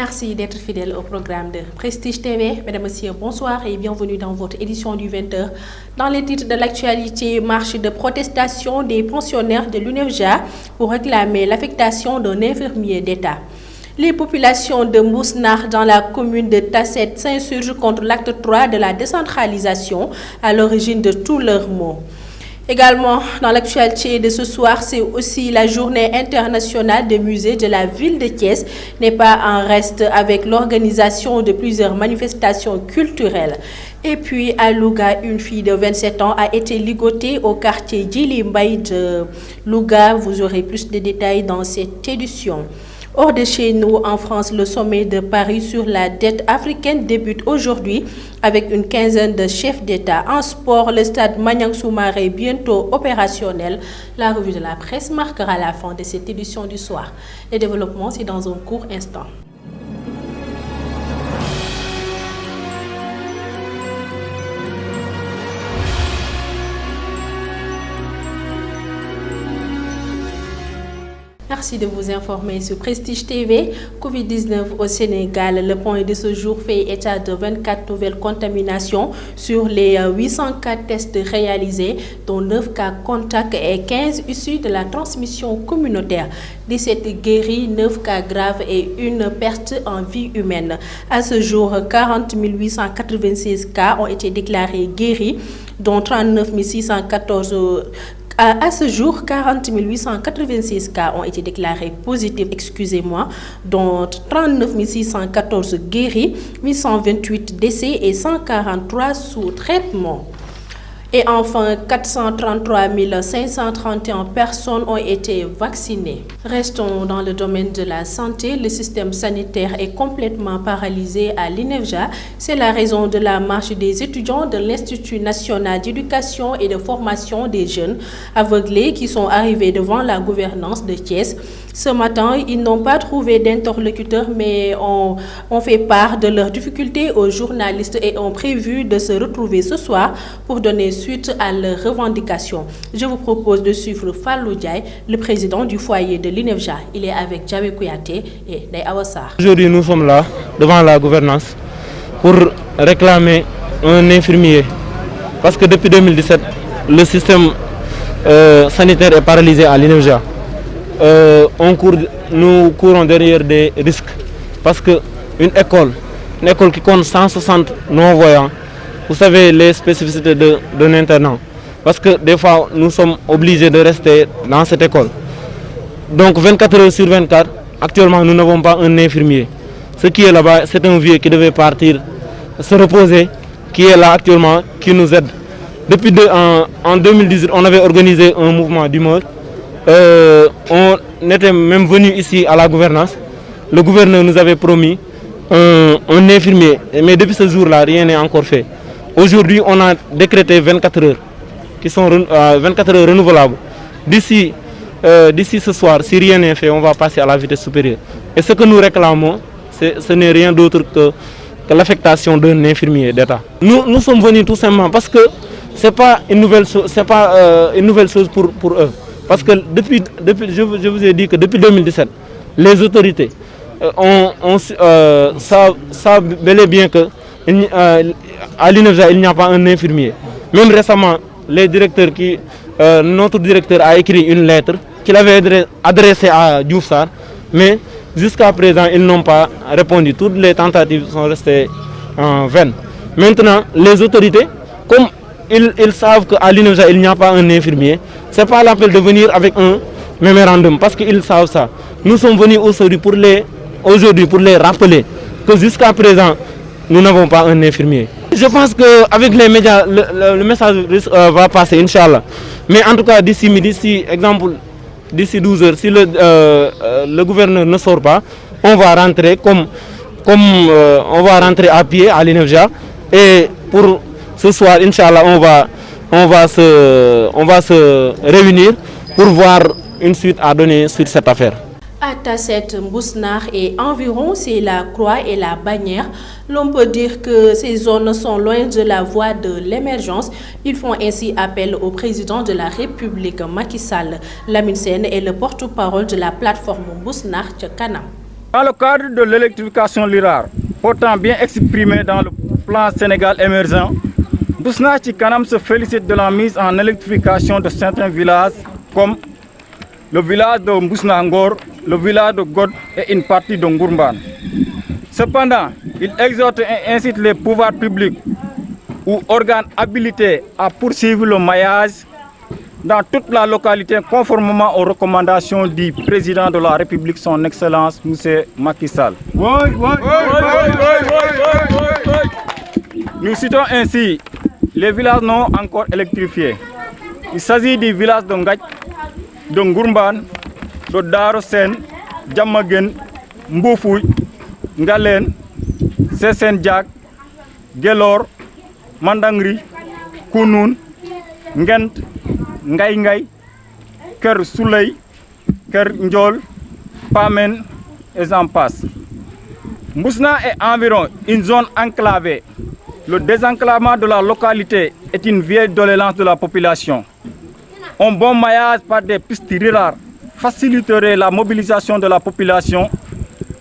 Merci d'être fidèle au programme de Prestige TV. Mesdames, Messieurs, bonsoir et bienvenue dans votre édition du 20h. Dans les titres de l'actualité, marche de protestation des pensionnaires de l'UNEFJA pour réclamer l'affectation d'un infirmier d'État. Les populations de Mbousnakh dans la commune de Tasset s'insurgent contre l'acte 3 de la décentralisation à l'origine de tous leurs maux. Également, dans l'actualité de ce soir, c'est aussi la journée internationale des musées de la ville de Thiès n'est pas en reste avec l'organisation de plusieurs manifestations culturelles. Et puis à Louga, une fille de 27 ans a été ligotée au quartier Djili Mbaye de Louga. Vous aurez plus de détails dans cette édition. Hors de chez nous, en France, le sommet de Paris sur la dette africaine débute aujourd'hui avec une quinzaine de chefs d'État. En sport, le stade Maniang Soumaré bientôt opérationnel. La revue de la presse marquera la fin de cette édition du soir. Les développements, c'est dans un court instant. Merci de vous informer sur Prestige TV. Covid-19 au Sénégal. Le point de ce jour fait état de 24 nouvelles contaminations sur les 804 tests réalisés, dont 9 cas contacts et 15 issus de la transmission communautaire. 17 guéris, 9 cas graves et une perte en vie humaine. À ce jour, 40 896 cas ont été déclarés guéris, dont 39 614 À ce jour, 40 886 cas ont été déclarés positifs, dont 39 614 guéris, 1128 décès et 143 sous traitement. Et enfin, 433 531 personnes ont été vaccinées. Restons dans le domaine de la santé. Le système sanitaire est complètement paralysé à l'INEFJA. C'est la raison de la marche des étudiants de l'Institut national d'éducation et de formation des jeunes aveuglés qui sont arrivés devant la gouvernance de Thiès. Ce matin, ils n'ont pas trouvé d'interlocuteur, mais ont fait part de leurs difficultés aux journalistes et ont prévu de se retrouver ce soir pour donner suite à leurs revendications. Je vous propose de suivre Fallou Diaye, le président du foyer de l'INEFJA. Il est avec Djawé Kouyaté et Ndeye Awa Sarr. Aujourd'hui, nous sommes là, devant la gouvernance, pour réclamer un infirmier. Parce que depuis 2017, le système sanitaire est paralysé à l'INEFJA. Nous courons derrière des risques. Parce qu'une école qui compte 160 non-voyants, vous savez les spécificités d'un internat. Parce que des fois, nous sommes obligés de rester dans cette école. Donc 24 heures sur 24, actuellement, nous n'avons pas un infirmier. Ce qui est là-bas, c'est un vieux qui devait partir se reposer, qui est là actuellement, qui nous aide. Depuis en 2018, on avait organisé un mouvement d'humeur. On était même venu ici à la gouvernance. Le gouverneur nous avait promis un infirmier. Mais depuis ce jour-là, rien n'est encore fait. Aujourd'hui, on a décrété 24 heures, qui sont 24 heures renouvelables. D'ici ce soir, si rien n'est fait, on va passer à la vitesse supérieure. Et ce que nous réclamons, ce n'est rien d'autre que l'affectation d'un infirmier d'État. Nous sommes venus tout simplement parce que ce n'est pas une nouvelle chose pour eux. Parce que je vous ai dit que depuis 2017, les autorités savent bel et bien que à l'INEFJA, il n'y a pas un infirmier. Même récemment, notre directeur a écrit une lettre qu'il avait adressée à Diouf Sarr, mais jusqu'à présent, ils n'ont pas répondu. Toutes les tentatives sont restées vaines. Maintenant, les autorités, comme ils savent qu'à l'INEFJA, il n'y a pas un infirmier, ce n'est pas l'appel de venir avec un mémorandum, parce qu'ils savent ça. Nous sommes venus aujourd'hui pour les rappeler que jusqu'à présent, nous n'avons pas un infirmier. Je pense qu'avec les médias, le message va passer, Inch'Allah. Mais en tout cas, d'ici midi, d'ici 12 heures, si le gouverneur ne sort pas, on va rentrer on va rentrer à pied à l'INEFJA. Et pour ce soir, Inch'Allah, on va se réunir pour voir une suite à donner sur cette affaire. À Tasset, Mbousnakh et environ, c'est la Croix et la Bannière. L'on peut dire que ces zones sont loin de la voie de l'émergence. Ils font ainsi appel au président de la République, Macky Sall. Lamine Sène est le porte-parole de la plateforme Mbousnakh Kanam. Dans le cadre de l'électrification rurale, pourtant bien exprimée dans le plan Sénégal émergent, Bousnah Ci Kanam se félicite de la mise en électrification de certains villages comme le village de Bousnah Ngor, le village de God et une partie de Ngourmban. Cependant, il exhorte et incite les pouvoirs publics ou organes habilités à poursuivre le maillage dans toute la localité conformément aux recommandations du président de la République, son Excellence M. Macky Sall. Nous citons ainsi les villages non encore électrifiés. Il s'agit des villages de Ngadj, de Ngourmban, de Daro Sen, Djamagen, Mboufouy, Ngalen, Sesen Diak, Gelor, Mandangri, Kounoun, Ngent, Ngay Ngay, Ker Souley, Ker Ndiol, Pamen et j'en passe. Bousnah est environ une zone enclavée. Le désenclavement de la localité est une vieille doléance de la population. Un bon maillage par des pistes rurales faciliterait la mobilisation de la population,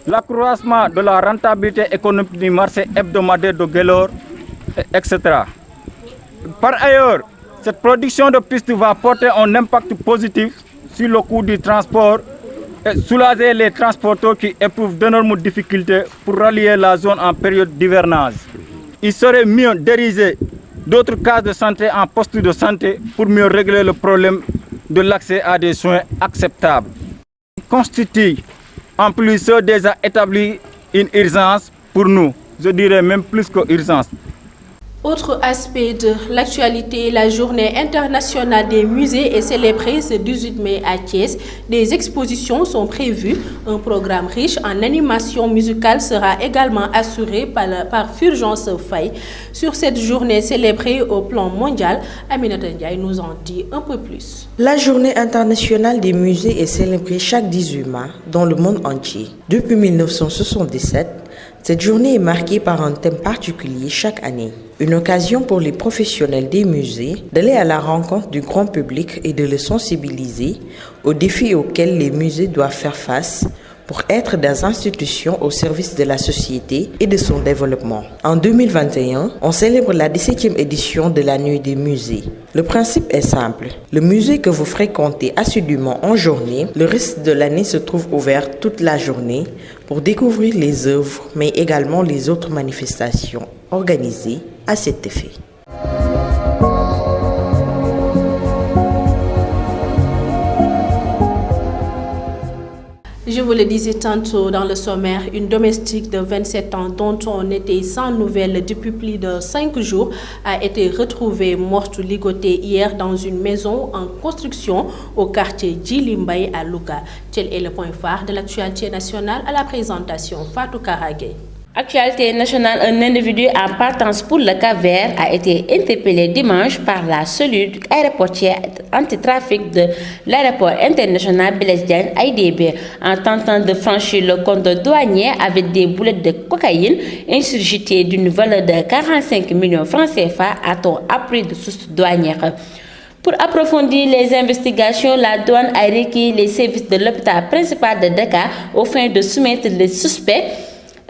l'accroissement de la rentabilité économique du marché hebdomadaire de Gelor, etc. Par ailleurs, cette production de pistes va porter un impact positif sur le coût du transport et soulager les transporteurs qui éprouvent d'énormes difficultés pour rallier la zone en période d'hivernage. Il serait mieux d'ériger d'autres cases de santé en postes de santé pour mieux régler le problème de l'accès à des soins acceptables. Il constitue en plus ceux déjà établis une urgence pour nous, je dirais même plus qu'urgence. Autre aspect de l'actualité, la journée internationale des musées est célébrée ce 18 mai à Thiès. Des expositions sont prévues. Un programme riche en animation musicale sera également assuré par Fulgence Faye. Sur cette journée célébrée au plan mondial, Aminata Ndiaye nous en dit un peu plus. La journée internationale des musées est célébrée chaque 18 mai dans le monde entier. Depuis 1977, cette journée est marquée par un thème particulier chaque année. Une occasion pour les professionnels des musées d'aller à la rencontre du grand public et de le sensibiliser aux défis auxquels les musées doivent faire face pour être des institutions au service de la société et de son développement. En 2021, on célèbre la 17e édition de la Nuit des musées. Le principe est simple. Le musée que vous fréquentez assidûment en journée, le reste de l'année se trouve ouvert toute la journée pour découvrir les œuvres, mais également les autres manifestations organisées à cet effet. Je vous le disais tantôt dans le sommaire, une domestique de 27 ans dont on était sans nouvelles depuis plus de 5 jours a été retrouvée morte ligotée hier dans une maison en construction au quartier Djilimbay à Louga. Tel est le point phare de l'actualité nationale à la présentation Fatou Karagé. Actualité nationale, un individu en partance pour le Cap-Vert a été interpellé dimanche par la cellule aéroportière anti-trafic de l'aéroport international Blaise Diagne AIBD en tentant de franchir le compte douanier avec des boulettes de cocaïne insurgitées d'une valeur de 45 millions francs CFA, a-t-on appris de sources douanières. Pour approfondir les investigations, la douane a requis les services de l'hôpital principal de Dakar aux fins de soumettre les suspects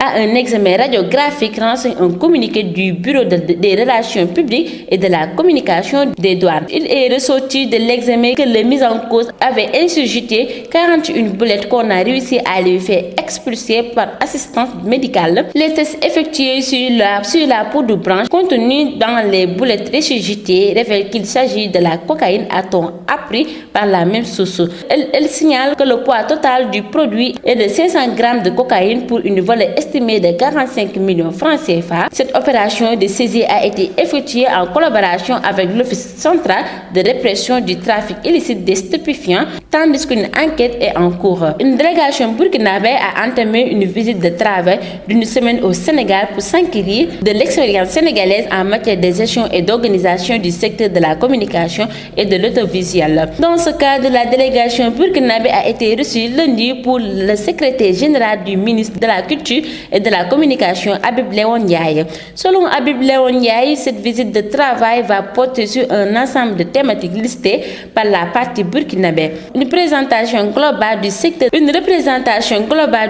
à un examen radiographique, renseigne un communiqué du Bureau des relations publiques et de la communication des douanes. Il est ressorti de l'examen que les mis en cause avaient insurgité 41 boulettes qu'on a réussi à lui faire expulser par assistance médicale. Les tests effectués sur la poudre blanche contenue dans les boulettes ressuscitées révèlent qu'il s'agit de la cocaïne, a-t-on appris par la même source. Elle signale que le poids total du produit est de 500 grammes de cocaïne pour une valeur estimée de 45 millions francs CFA. Cette opération de saisie a été effectuée en collaboration avec l'Office central de répression du trafic illicite des stupéfiants, tandis qu'une enquête est en cours. Une délégation burkinabé a entamé une visite de travail d'une semaine au Sénégal pour s'enquérir de l'expérience sénégalaise en matière de gestion et d'organisation du secteur de la communication et de l'audiovisuel. Dans ce cadre, la délégation burkinabé a été reçue lundi pour le secrétaire général du ministre de la Culture, et de la communication Habib Léon Ndiaye. Selon Habib Léon Ndiaye, cette visite de travail va porter sur un ensemble de thématiques listées par la partie burkinabé. Une représentation globale du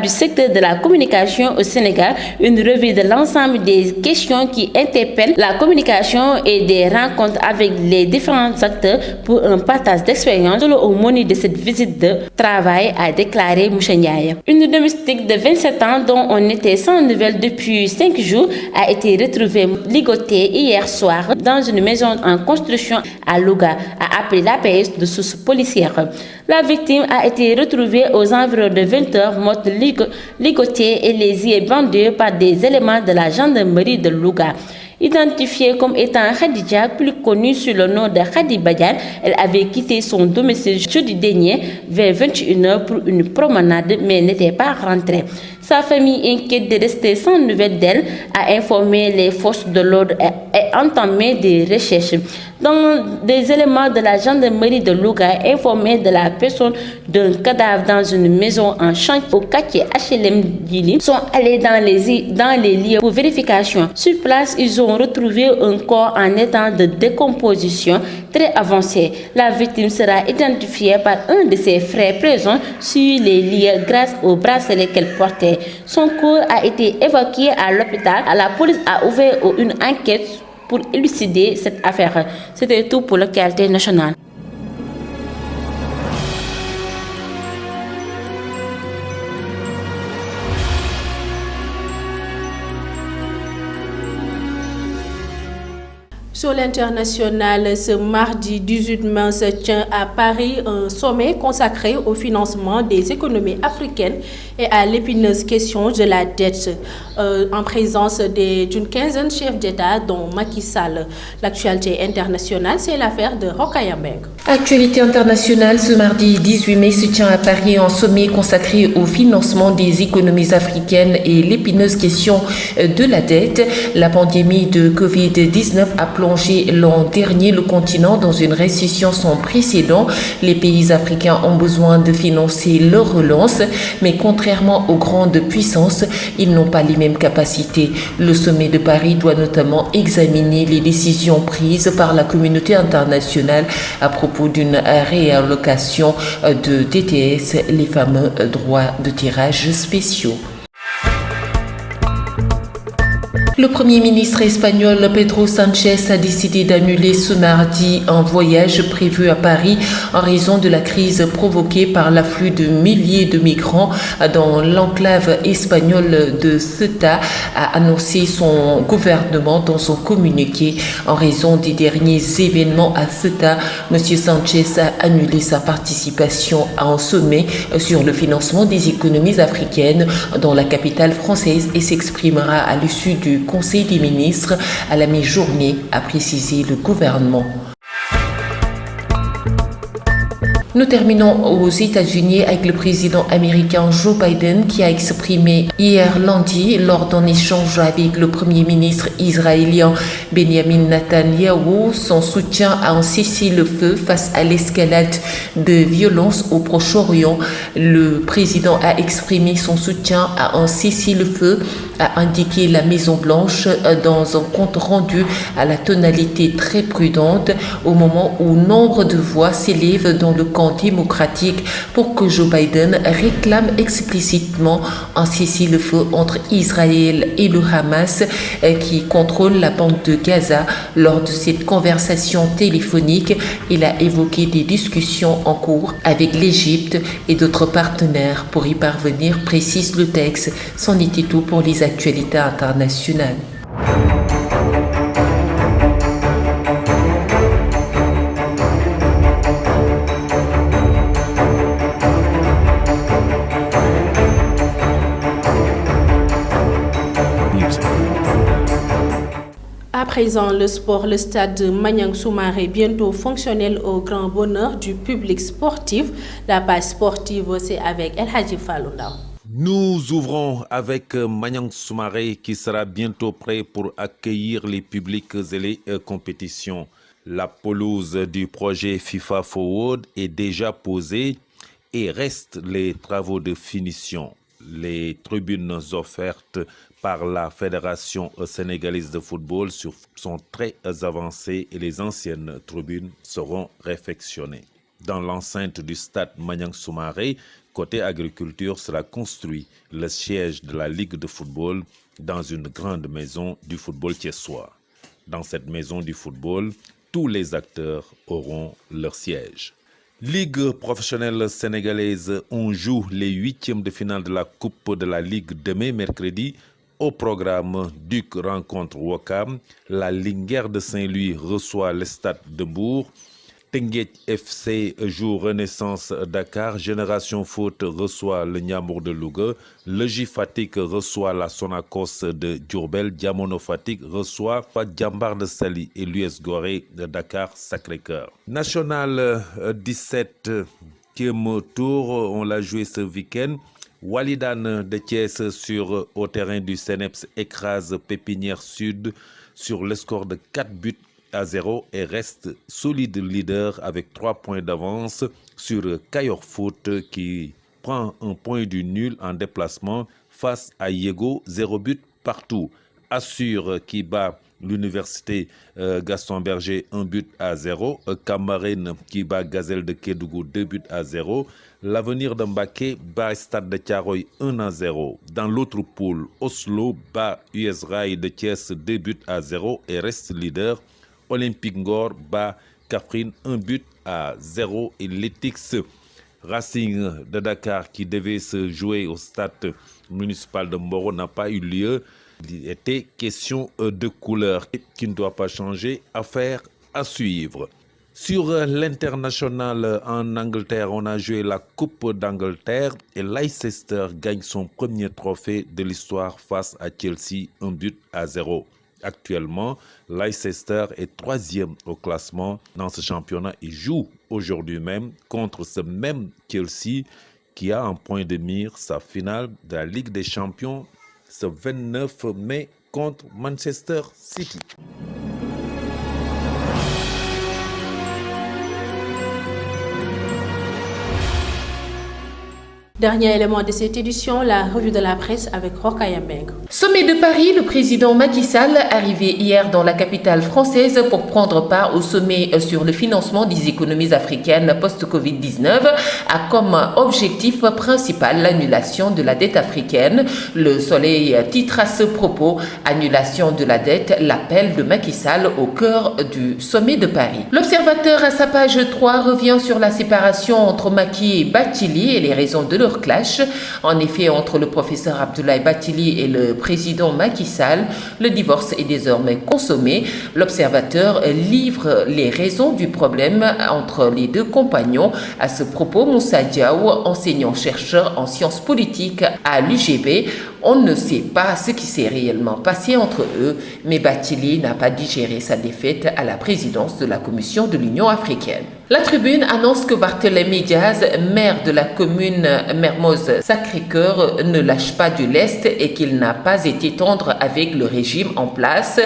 secteur de la communication au Sénégal, une revue de l'ensemble des questions qui interpellent la communication et des rencontres avec les différents acteurs pour un partage d'expérience. Selon au menu de cette visite de travail, a déclaré Moussa Ndiaye. Une domestique de 27 ans dont on était sans nouvelles depuis 5 jours a été retrouvée ligotée hier soir dans une maison en construction à Louga, a appelé l'APS de sources policières. La victime a été retrouvée aux environs de 20 h morte ligotée et les yeux bandés par des éléments de la gendarmerie de Louga. Identifiée comme étant Khadija, plus connue sous le nom de Khadi Badian, elle avait quitté son domicile jeudi dernier vers 21 h pour une promenade mais n'était pas rentrée. Sa famille, inquiète de rester sans nouvelles d'elle, a informé les forces de l'ordre et entamé des recherches. Dans des éléments de la gendarmerie de Louga informés de la personne d'un cadavre dans une maison en chantier au quartier HLM Dili, sont allés dans les lieux pour vérification. Sur place, ils ont retrouvé un corps en état de décomposition très avancé. La victime sera identifiée par un de ses frères présents sur les lieux grâce au bracelet qu'elle portait. Son corps a été évacué à l'hôpital. La police a ouvert une enquête pour élucider cette affaire. C'était tout pour l'actualité nationale. Sur l'international, ce mardi 18 mars se tient à Paris un sommet consacré au financement des économies africaines et à l'épineuse question de la dette en présence d'une quinzaine de chefs d'État dont Macky Sall. L'actualité internationale, c'est l'affaire de Rokhaya Mbengue. Actualité internationale, ce mardi 18 mai se tient à Paris un sommet consacré au financement des économies africaines et l'épineuse question de la dette. La pandémie de Covid-19 a plongé l'an dernier le continent dans une récession sans précédent. Les pays africains ont besoin de financer leur relance, mais contrairement aux grandes puissances, ils n'ont pas les mêmes capacités. Le sommet de Paris doit notamment examiner les décisions prises par la communauté internationale à propos d'une réallocation de DTS, les fameux droits de tirage spéciaux. Le Premier ministre espagnol Pedro Sánchez a décidé d'annuler ce mardi un voyage prévu à Paris en raison de la crise provoquée par l'afflux de milliers de migrants dans l'enclave espagnole de Ceuta, a annoncé son gouvernement dans son communiqué. En raison des derniers événements à Ceuta, M. Sánchez a annulé sa participation à un sommet sur le financement des économies africaines dans la capitale française et s'exprimera à l'issue du Conseil des ministres à la mi-journée, a précisé le gouvernement. Nous terminons aux États-Unis avec le président américain Joe Biden qui a exprimé hier lundi lors d'un échange avec le premier ministre israélien Benjamin Netanyahou son soutien à un cessez-le-feu face à l'escalade de violence au Proche-Orient. Le président a exprimé son soutien à un cessez-le-feu, a indiqué la Maison-Blanche dans un compte rendu à la tonalité très prudente au moment où nombre de voix s'élèvent dans le camp démocratique pour que Joe Biden réclame explicitement un cessez-le-feu entre Israël et le Hamas qui contrôle la bande de Gaza. Lors de cette conversation téléphonique, il a évoqué des discussions en cours avec l'Égypte et d'autres partenaires pour y parvenir, précise le texte. C'en était tout pour les actualités internationales. À présent, le sport, le stade de Maniang Soumaré, bientôt fonctionnel au grand bonheur du public sportif. La page sportive, c'est avec El Hadji Fallounda. Nous ouvrons avec Maniang Soumaré qui sera bientôt prêt pour accueillir les publics et les compétitions. La pelouse du projet FIFA Forward est déjà posée et restent les travaux de finition. Les tribunes offertes par la Fédération sénégalaise de football sont très avancées et les anciennes tribunes seront réfectionnées. Dans l'enceinte du stade Maniang Soumaré, côté agriculture, sera construit le siège de la Ligue de football dans une grande maison du football thiessois. Dans cette maison du football, tous les acteurs auront leur siège. Ligue professionnelle sénégalaise, on joue les 8e de finale de la Coupe de la Ligue demain mercredi. Au programme, Duc rencontre Ouakam, la Linguère de Saint-Louis reçoit le Stade de Mbour, Tenguet FC joue Renaissance Dakar, Génération Foot reçoit le Niamour de Louga, le J Fatick reçoit la Sonacos de Diourbel, Diamono Fatick reçoit Djambar de Saly et l'US Gorée de Dakar Sacré-Cœur. National 17e tour, on l'a joué ce week-end. Walidane de Thiès au terrain du Ceneps écrase Pépinière Sud sur le score de 4-0 et reste solide leader avec 3 points d'avance sur Kayor Foot qui prend un point du nul en déplacement face à Yego, 0 but partout. Assure qui bat l'université Gaston Berger 1-0, Camarine qui bat Gazelle de Kédougou 2-0, l'avenir de Mbaké bat Stade de Thiaroye 1-0. Dans l'autre poule, Oslo bat US Rail de Thiès 2-0 et reste leader. Olympique Ngor bat Kaffrine 1-0 et l'Etix Racing de Dakar qui devait se jouer au stade municipal de Mboro n'a pas eu lieu. Il était question de couleur qui ne doit pas changer. Affaire à suivre. Sur l'international en Angleterre, on a joué la Coupe d'Angleterre et Leicester gagne son premier trophée de l'histoire face à Chelsea 1-0. Actuellement, Leicester est 3e au classement dans ce championnat et joue aujourd'hui même contre ce même Chelsea qui a en point de mire sa finale de la Ligue des Champions ce 29 mai contre Manchester City. Dernier élément de cette édition, la revue de la presse avec Rokhaya Mbengue. Sommet de Paris, le président Macky Sall, arrivé hier dans la capitale française pour prendre part au sommet sur le financement des économies africaines post-Covid-19, a comme objectif principal l'annulation de la dette africaine. Le Soleil titre à ce propos « Annulation de la dette, l'appel de Macky Sall au cœur du sommet de Paris ». L'Observateur à sa page 3 revient sur la séparation entre Macky et Bathily et les raisons de leur clash. En effet, entre le professeur Abdoulaye Bathily et le président Macky Sall, le divorce est désormais consommé. L'Observateur livre les raisons du problème entre les deux compagnons. À ce propos, Moussa Diaw, enseignant-chercheur en sciences politiques à l'UGB, on ne sait pas ce qui s'est réellement passé entre eux, mais Bathily n'a pas digéré sa défaite à la présidence de la Commission de l'Union africaine. La Tribune annonce que Barthélémy Diaz, maire de la commune Mermoz-Sacré-Cœur, ne lâche pas du lest et qu'il n'a pas été tendre avec le régime en place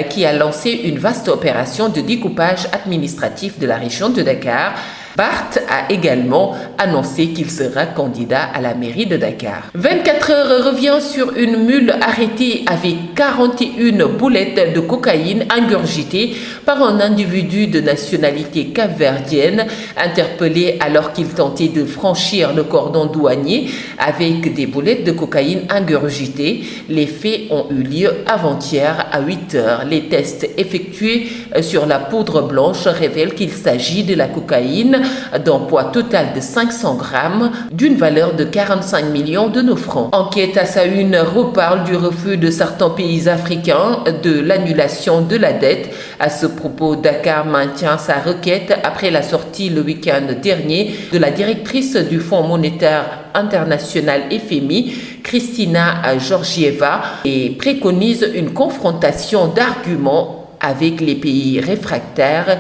qui a lancé une vaste opération de découpage administratif de la région de Dakar. Barth a également annoncé qu'il sera candidat à la mairie de Dakar. 24 heures revient sur une mule arrêtée avec 41 boulettes de cocaïne ingurgitées par un individu de nationalité capverdienne interpellé alors qu'il tentait de franchir le cordon douanier avec des boulettes de cocaïne ingurgitées. Les faits ont eu lieu avant-hier à 8 heures. Les tests effectués sur la poudre blanche révèlent qu'il s'agit de la cocaïne d'un poids total de 500 grammes d'une valeur de 45 millions de nos francs. Enquête à sa une reparle du refus de certains pays africains de l'annulation de la dette. À ce propos, Dakar maintient sa requête après la sortie le week-end dernier de la directrice du Fonds monétaire international FMI, Kristina Georgieva, et préconise une confrontation d'arguments avec les pays réfractaires,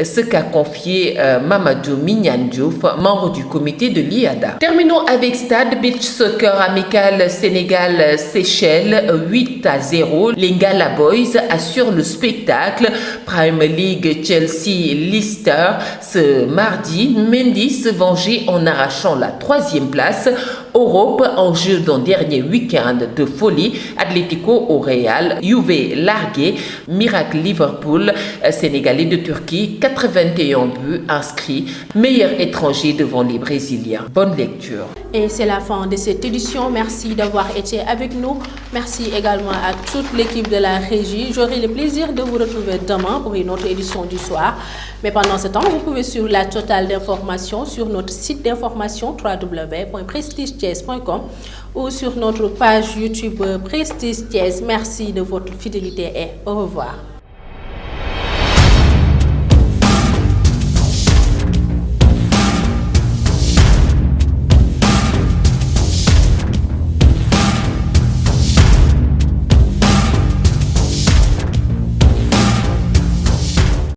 ce qu'a confié Mamadou Mignane Diouf, membre du comité de l'IADA. Terminons avec Stade Beach Soccer amical Sénégal-Seychelles 8-0. Les Ngala Boys assurent le spectacle. Prime League Chelsea-Leicester ce mardi. Mendy se venger en arrachant la 3e place. Europe, en jeu d'un dernier week-end de folie, Atlético au Real, Juve largué, Miracle Liverpool, Sénégalais de Turquie, 81 buts inscrits, meilleur étranger devant les Brésiliens. Bonne lecture. Et c'est la fin de cette édition. Merci d'avoir été avec nous. Merci également à toute l'équipe de la régie. J'aurai le plaisir de vous retrouver demain pour une autre édition du soir. Mais pendant ce temps, vous pouvez suivre la totale d'informations sur notre site d'information www.prestigethies.com ou sur notre page YouTube Prestige Thiès. Merci de votre fidélité et au revoir.